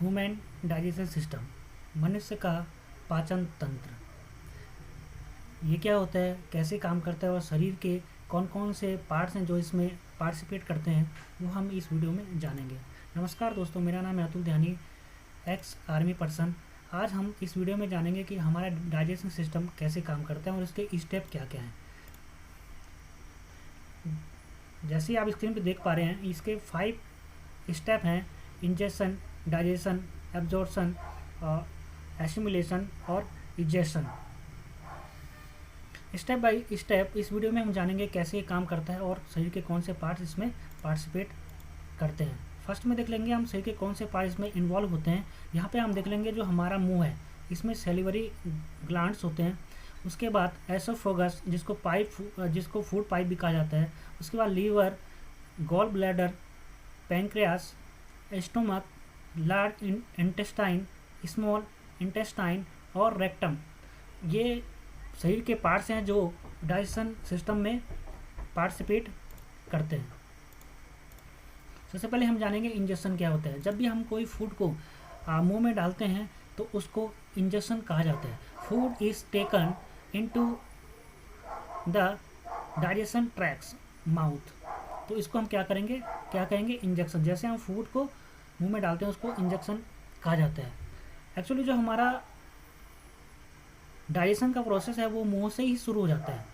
Human digestion system, मनुष्य का पाचन तंत्र। ये क्या होता है, कैसे काम करता है और शरीर के कौन कौन से पार्ट्स हैं जो इसमें पार्टिसिपेट करते हैं, वो हम इस वीडियो में जानेंगे। नमस्कार दोस्तों, मेरा नाम है अतुल ध्यानी, एक्स आर्मी पर्सन। आज हम इस वीडियो में जानेंगे कि हमारा डाइजेशन सिस्टम कैसे काम करता है और इसके स्टेप क्या क्या हैं। जैसे आप स्क्रीन पर देख पा रहे हैं, इसके 5 स्टेप हैं: इंजेक्शन, डाइजेशन, एब्जॉर्प्शन, एसिमिलेशन और इजेशन। स्टेप बाय स्टेप इस वीडियो में हम जानेंगे कैसे ये काम करता है और शरीर के कौन से पार्ट्स इसमें पार्टिसिपेट करते हैं। फर्स्ट में देख लेंगे हम शरीर के कौन से पार्ट इसमें इन्वॉल्व होते हैं। यहाँ पे हम देख लेंगे जो हमारा मुंह है, इसमें सेलिवरी ग्लैंड्स होते हैं। उसके बाद एसोफेगस, जिसको फूड पाइप भी कहा जाता है। उसके बाद liver, gall bladder, pancreas, stomach, large intestine, small intestine और रेक्टम। ये शरीर के पार्ट्स हैं जो डाइजेशन सिस्टम में पार्टिसिपेट करते हैं। सबसे पहले हम जानेंगे इंजेक्शन क्या होता है। जब भी हम कोई फूड को मुंह में डालते हैं तो उसको इंजेक्शन कहा जाता है। Food is taken into the digestion tracks mouth, तो इसको हम क्या कहेंगे इंजेक्शन। जैसे हम फूड को मुंह में डालते हैं उसको इंजेक्शन कहा जाता है। एक्चुअली जो हमारा डाइजेशन का प्रोसेस है वो मुंह से ही शुरू हो जाता है।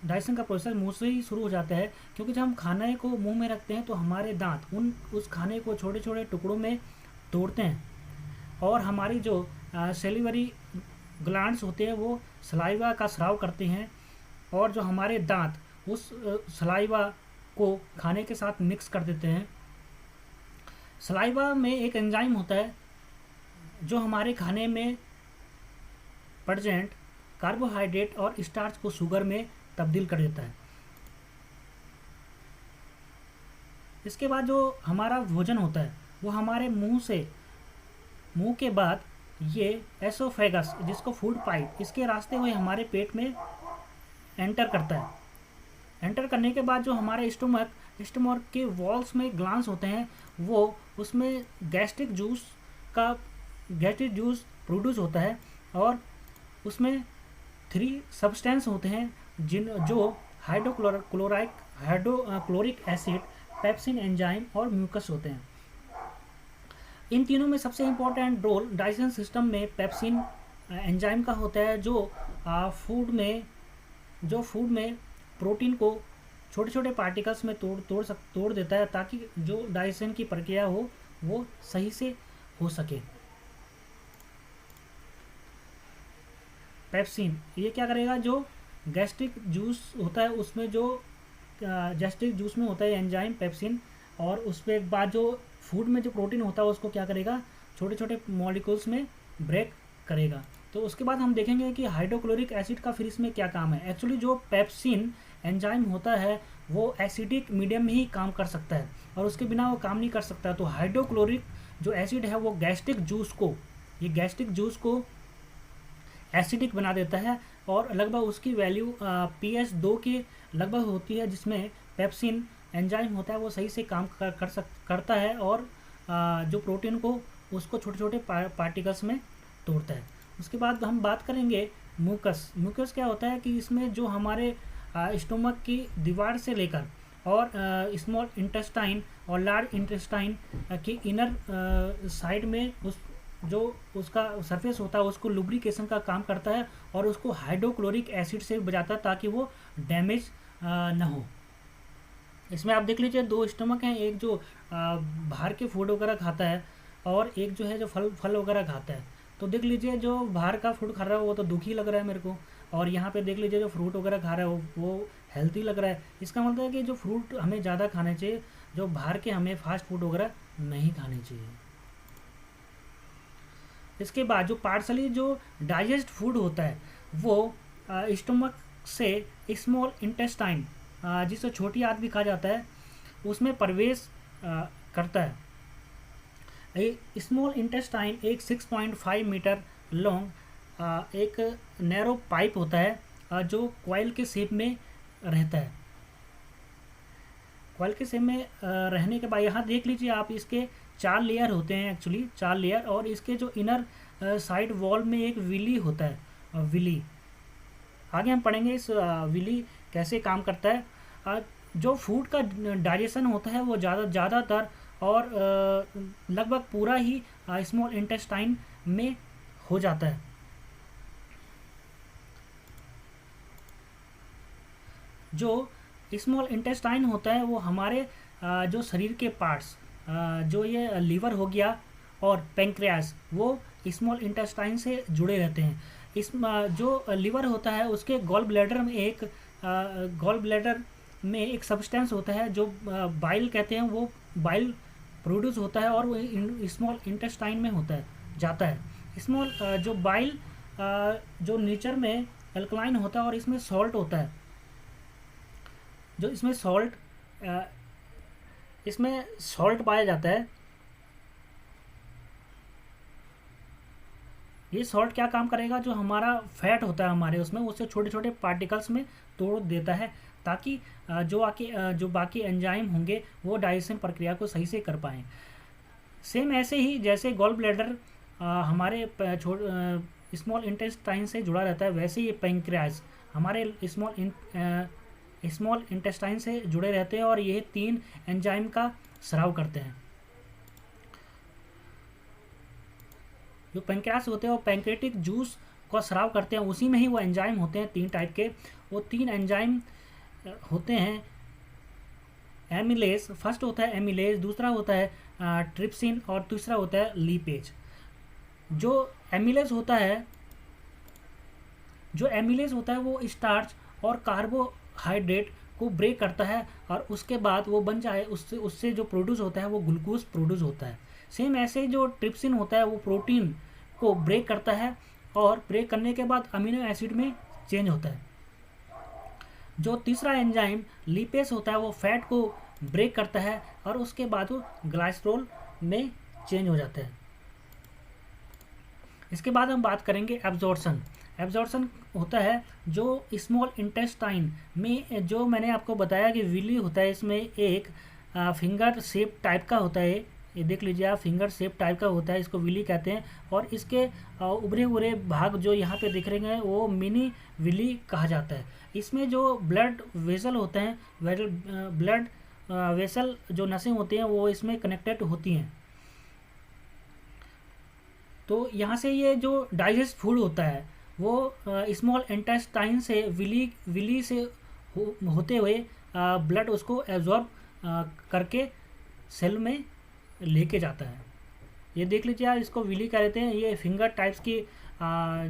डाइजेशन का प्रोसेस मुंह से ही शुरू हो जाता है, क्योंकि जब हम खाने को मुंह में रखते हैं तो हमारे दांत उस खाने को छोटे छोटे टुकड़ों में तोड़ते हैं और हमारी जो सेलिवरी ग्लैंड्स होते हैं वो सलाइवा का स्राव करते हैं और जो हमारे दांत उस सलाइवा को खाने के साथ मिक्स कर देते हैं। सलाइवा में एक एंजाइम होता है जो हमारे खाने में प्रेजेंट कार्बोहाइड्रेट और स्टार्च को शुगर में तब्दील कर देता है। इसके बाद जो हमारा भोजन होता है वो हमारे मुंह के बाद ये एसोफेगस, जिसको फूड पाइप, इसके रास्ते हुए हमारे पेट में एंटर करता है। एंटर करने के बाद जो हमारे स्टमक के वॉल्स में ग्लांस होते हैं वो उसमें गैस्ट्रिक जूस प्रोड्यूस होता है और उसमें 3 सब्सटेंस होते हैं जो हाइड्रोक्लोरिक एसिड, पेप्सिन एंजाइम और म्यूकस होते हैं। इन तीनों में सबसे इम्पोर्टेंट रोल डाइजेशन सिस्टम में पेप्सिन एंजाइम का होता है, जो फूड में प्रोटीन को छोटे छोटे पार्टिकल्स में तोड़ देता है ताकि जो डाइजेशन की प्रक्रिया हो वो सही से हो सके। पेप्सिन ये क्या करेगा, जो गैस्ट्रिक जूस होता है उसमें जो गैस्ट्रिक जूस में होता है एंजाइम पेप्सिन, और उसके बाद जो फूड में जो प्रोटीन होता है उसको क्या करेगा, छोटे छोटे मॉलिक्यूल्स में ब्रेक करेगा। तो उसके बाद हम देखेंगे कि हाइड्रोक्लोरिक एसिड का फिर इसमें क्या काम है। एक्चुअली जो पेप्सिन एंजाइम होता है वो एसिडिक मीडियम में ही काम कर सकता है और उसके बिना वो काम नहीं कर सकता। तो हाइड्रोक्लोरिक जो एसिड है वो गैस्ट्रिक जूस को एसिडिक बना देता है और लगभग उसकी वैल्यू pH 2 के लगभग होती है, जिसमें पेप्सिन एंजाइम होता है वो सही से काम करता है और जो प्रोटीन को उसको छोटे छोटे पार्टिकल्स में तोड़ता है। उसके बाद हम बात करेंगे म्यूकस क्या होता है कि इसमें जो हमारे स्टोमक की दीवार से लेकर और स्मॉल इंटेस्टाइन और लार्ज इंटेस्टाइन की इनर साइड में उसका सरफेस होता है उसको लुब्रिकेशन का काम करता है और उसको हाइड्रोक्लोरिक एसिड से बचाता है ताकि वो डैमेज ना हो। इसमें आप देख लीजिए 2 स्टमक हैं, एक जो बाहर के फूड वगैरह खाता है और एक जो है जो फल वगैरह खाता है। तो देख लीजिए जो बाहर का फूड खा रहा है वो तो दुखी लग रहा है मेरे को, और यहाँ पे देख लीजिए जो फ्रूट वगैरह खा रहा है वो हेल्थी लग रहा है। इसका मतलब है कि जो फ्रूट हमें ज़्यादा खाने चाहिए, जो बाहर के हमें फास्ट फूड वगैरह नहीं खाने चाहिए। इसके बाद जो पार्सली जो डाइजेस्ट फूड होता है वो स्टोमक से स्मॉल इंटेस्टाइन, जिसे छोटी आंत भी कहा जाता है, उसमें प्रवेश करता है। स्मॉल इंटेस्टाइन एक 6.5 मीटर लॉन्ग एक नैरो पाइप होता है जो कॉइल के शेप में रहता है। कॉइल के शेप में रहने के बाद यहाँ देख लीजिए आप, इसके 4 लेयर होते हैं एक्चुअली, 4 लेयर, और इसके जो इनर साइड वॉल में एक विली होता है, विली। आगे हम पढ़ेंगे इस विली कैसे काम करता है। जो फूड का डाइजेशन होता है वो ज़्यादातर और लगभग पूरा ही स्मॉल इंटेस्टाइन में हो जाता है। जो स्मॉल इंटेस्टाइन होता है वो हमारे जो शरीर के पार्ट्स, जो ये लीवर हो गया और पेंक्रियास, वो स्मॉल इंटेस्टाइन से जुड़े रहते हैं। इस जो लीवर होता है उसके गॉल ब्लैडर में एक सब्सटेंस होता है जो बाइल कहते हैं, वो बाइल प्रोड्यूस होता है और वो स्मॉल इंटेस्टाइन में होता है, जाता है। स्मॉल जो बाइल जो नेचर में एल्कलाइन होता है और इसमें सॉल्ट होता है, जो इसमें सॉल्ट पाया जाता है। ये सॉल्ट क्या काम करेगा, जो हमारा फैट होता है हमारे उसमें, उससे छोटे छोटे पार्टिकल्स में तोड़ देता है, ताकि जो बाकी एंजाइम होंगे वो डाइजेशन प्रक्रिया को सही से कर पाएँ। सेम ऐसे ही जैसे गॉल ब्लैडर हमारे स्मॉल इंटेस्टाइन से जुड़ा रहता है, वैसे ही पेंक्रियास हमारे स्मॉल इंटेस्टाइन से जुड़े रहते हैं और ये 3 एंजाइम का स्राव करते हैं। जो पेंक्रियास होते हैं वो पैंक्रेटिक जूस का स्राव करते हैं, उसी में ही वो एंजाइम होते हैं 3 टाइप के। वो 3 एंजाइम होते हैं एमिलेज, फर्स्ट होता है एमिलेज, दूसरा होता है ट्रिप्सिन और तीसरा होता है लीपेज। जो एमिलेज होता है वो स्टार्च और कार्बोहाइड्रेट को ब्रेक करता है और उसके बाद वो बन जाए, उससे जो प्रोड्यूस होता है वो ग्लूकोज प्रोड्यूस होता है। सेम ऐसे जो ट्रिप्सिन होता है वो प्रोटीन को ब्रेक करता है और ब्रेक करने के बाद अमीनो एसिड में चेंज होता है। जो तीसरा एंजाइम लिपेज होता है वो फैट को ब्रेक करता है और उसके बाद वो ग्लाइसरोल में चेंज हो जाता है। इसके बाद हम बात करेंगे एब्जॉर्प्शन। एब्जॉर्प्शन होता है जो स्मॉल इंटेस्टाइन में, जो मैंने आपको बताया कि विली होता है, इसमें एक फिंगर शेप टाइप का होता है, ये देख लीजिए आप, फिंगर शेप टाइप का होता है, इसको विली कहते हैं। और इसके उभरे हुए भाग जो यहाँ पे दिख रहे हैं वो मिनी विली कहा जाता है। इसमें जो ब्लड वेसल होते हैं, ब्लड वेसल जो नसें होती हैं वो इसमें कनेक्टेड होती हैं। तो यहाँ से ये जो डाइजेस्ट फूड होता है वो स्मॉल इंटेस्टाइन से विली से होते हुए ब्लड उसको एब्जॉर्ब करके सेल में लेके जाता है। ये देख लीजिए आप, इसको विली कह देते हैं। ये फिंगर टाइप्स की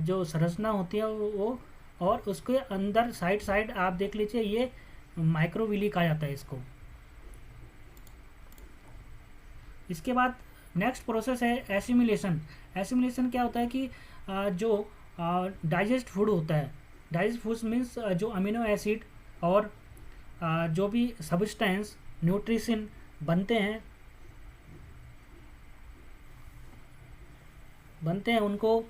जो संरचना होती है वो, और उसके अंदर साइड आप देख लीजिए, ये माइक्रोविली कहा जाता है इसको। इसके बाद नेक्स्ट प्रोसेस है एसिमिलेशन। एसिमिलेशन क्या होता है कि जो डाइजेस्ट फूड होता है, डाइजेस्ट फूड मीन्स जो अमीनो एसिड और जो भी सब्सटेंस न्यूट्रिशन बनते हैं उनको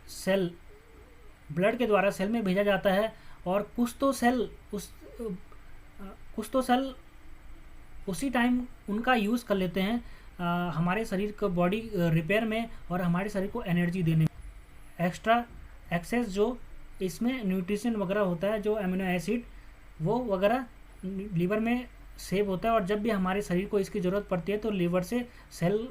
सेल, ब्लड के द्वारा सेल में भेजा जाता है। और कुछ तो सेल उसी टाइम उनका यूज़ कर लेते हैं हमारे शरीर को बॉडी रिपेयर में और हमारे शरीर को एनर्जी देने में। एक्स्ट्रा एक्सेस जो इसमें न्यूट्रिशन वगैरह होता है, जो अमीनो एसिड वो वगैरह लीवर में सेव होता है, और जब भी हमारे शरीर को इसकी ज़रूरत पड़ती है तो लीवर से सेल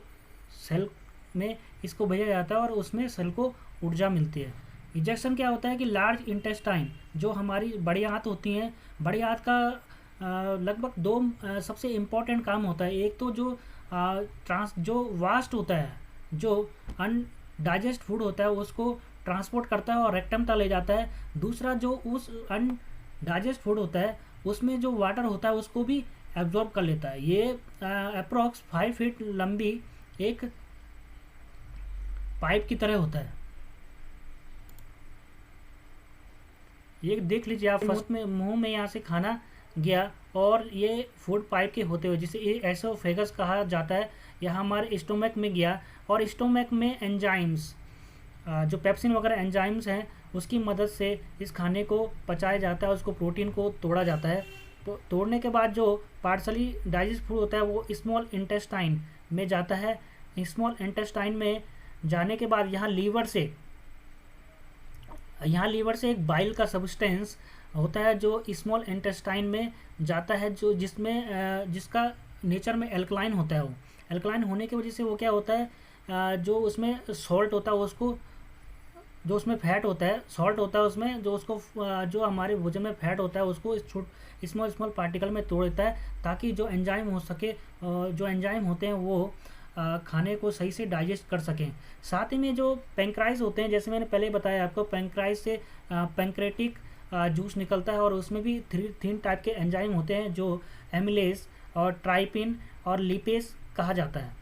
में इसको भेजा जाता है और उसमें सेल को ऊर्जा मिलती है। इजेक्शन क्या होता है कि लार्ज इंटेस्टाइन, जो हमारी बड़ी आंत होती हैं, बड़ी आंत का लगभग 2 सबसे इम्पोर्टेंट काम होता है। एक तो जो वास्ट होता है, जो अनडाइजेस्ट फूड होता है उसको ट्रांसपोर्ट करता है और रेक्टम तक ले जाता है। दूसरा जो उस अनडाइजेस्ट फूड होता है उसमें जो वाटर होता है उसको भी एब्जॉर्ब कर लेता है। ये अप्रॉक्स 5 फीट लंबी एक पाइप की तरह होता है। ये देख लीजिए आप, मुंह में यहाँ से खाना गया और ये फूड पाइप के होते हुए, जिसे एसोफेगस कहा जाता है, यह हमारे स्टोमक में गया और स्टोमक में एंजाइम्स, जो पेप्सिन वगैरह एंजाइम्स हैं, उसकी मदद से इस खाने को पचाया जाता है, उसको प्रोटीन को तोड़ा जाता है तोड़ने के बाद जो पार्सली डाइजेस्ट फूड होता है वो स्मॉल इंटेस्टाइन में जाता है। स्मॉल इंटेस्टाइन में जाने के बाद यहाँ लीवर से एक बाइल का सब्सटेंस होता है जो स्मॉल इंटेस्टाइन में जाता है, जो जिसका नेचर में एल्कलाइन होता है। वो एल्कलाइन होने की वजह से वो क्या होता है, जो उसमें सॉल्ट होता है उसको, जो उसमें फैट होता है, सॉल्ट होता है उसमें, जो उसको जो हमारे भोजन में फैट होता है उसको स्मॉल पार्टिकल में तोड़ देता है, ताकि जो एंजाइम हो सके, जो एंजाइम होते हैं वो खाने को सही से डाइजेस्ट कर सकें। साथ ही में जो पैंक्राइज होते हैं, जैसे मैंने पहले बताया आपको, पैंक्राइज से पैंक्रेटिक जूस निकलता है और उसमें भी 3 टाइप के एंजाइम होते हैं, जो एमिलेज और ट्राइपिन और लिपेज कहा जाता है।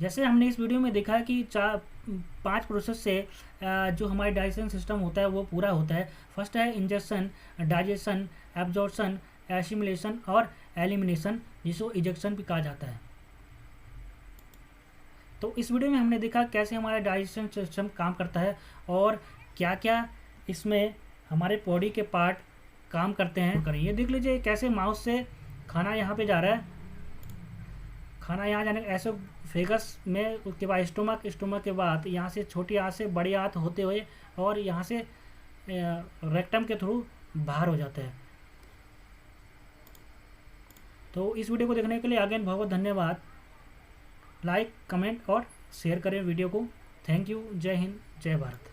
जैसे हमने इस वीडियो में देखा कि 5 प्रोसेस से जो हमारे डाइजेशन सिस्टम होता है वो पूरा होता है। फर्स्ट है इंजेक्शन, डाइजेशन, एब्जॉर्प्शन, एसिमिलेशन और एलिमिनेशन, जिसको इजेक्शन भी कहा जाता है। तो इस वीडियो में हमने देखा कैसे हमारा डाइजेशन सिस्टम काम करता है और क्या क्या इसमें हमारे बॉडी के पार्ट काम करते हैं। ये देख लीजिए कैसे माउथ से खाना यहाँ पे जा रहा है, खाना यहाँ जाने ऐसे फेगस में, उसके बाद स्टोमक के बाद यहाँ से छोटी आंत से बड़ी आंत होते हुए और यहाँ से रेक्टम के थ्रू बाहर हो जाता है। तो इस वीडियो को देखने के लिए अगेन बहुत बहुत धन्यवाद। लाइक, कमेंट और शेयर करें वीडियो को। Thank you. जय हिंद, जय भारत।